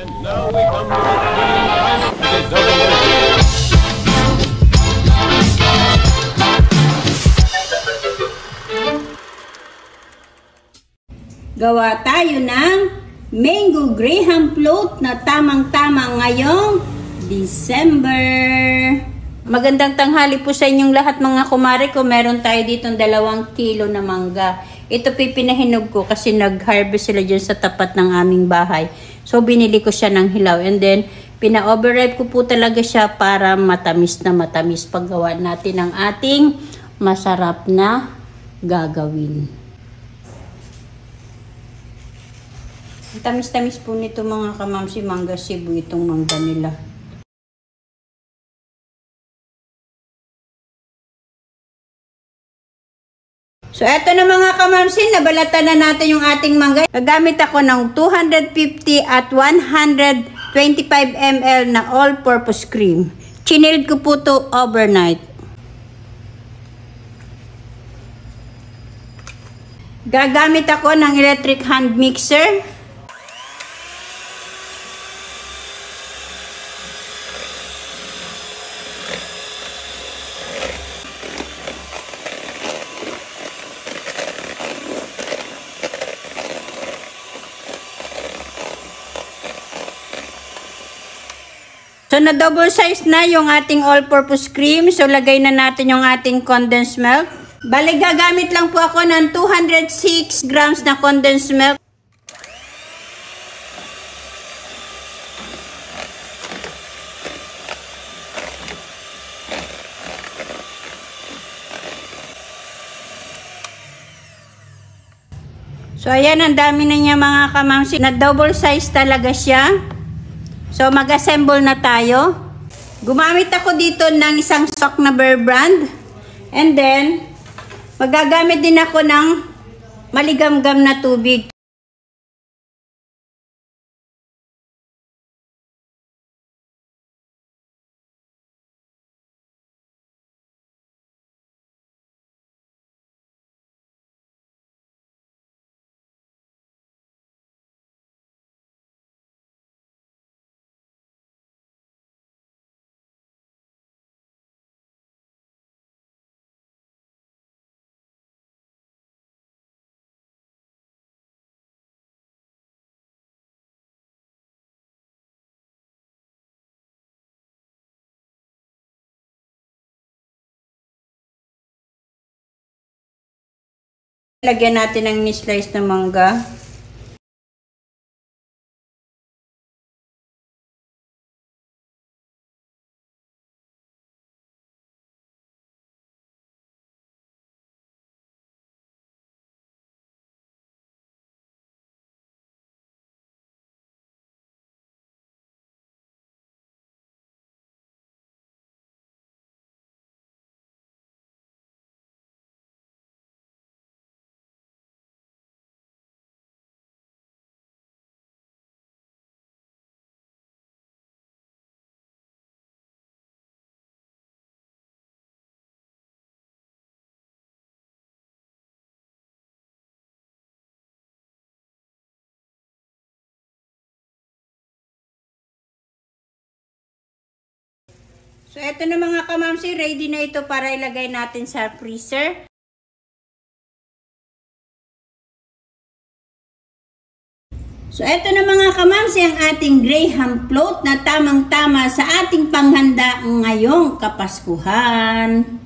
And now we come to the final deserving. Gawa tayo ng mango graham float na tamang-tama ngayong December. Magandang tanghali po sa inyong lahat mga kumare ko. Meron tayo dito 2 kilo na mangga. Ito pipinahinog ko kasi nag-harvest sila dyan sa tapat ng aming bahay. So binili ko siya ng hilaw and then pina-overripe ko po talaga siya para matamis na matamis paggawa natin ng ating masarap na gagawin. Tamis-tamis po nito mga kamamsi, mangga Cebu itong mangga nila. So eto na mga kamamsi, nabalatan na natin yung ating mangga. Nagamit ako ng 250 at 125 ml na all-purpose cream. Chilled ko po to overnight. Gagamit ako ng electric hand mixer. So, na-double size na yung ating all-purpose cream. So, lagay na natin yung ating condensed milk. Bali, gagamit lang po ako ng 206 grams na condensed milk. So, ayan, ang dami na niya mga kamamsi. Na-double size talaga siya. So, mag-assemble na tayo. Gumamit ako dito ng isang stock na Bear Brand. And then, magagamit din ako ng maligamgam na tubig. Lagyan natin ng ni-slice na mangga. So, eto na mga kamamsi, ready na ito para ilagay natin sa freezer. So, eto na mga kamamsi ang ating graham float na tamang-tama sa ating panghanda ngayong Kapaskuhan.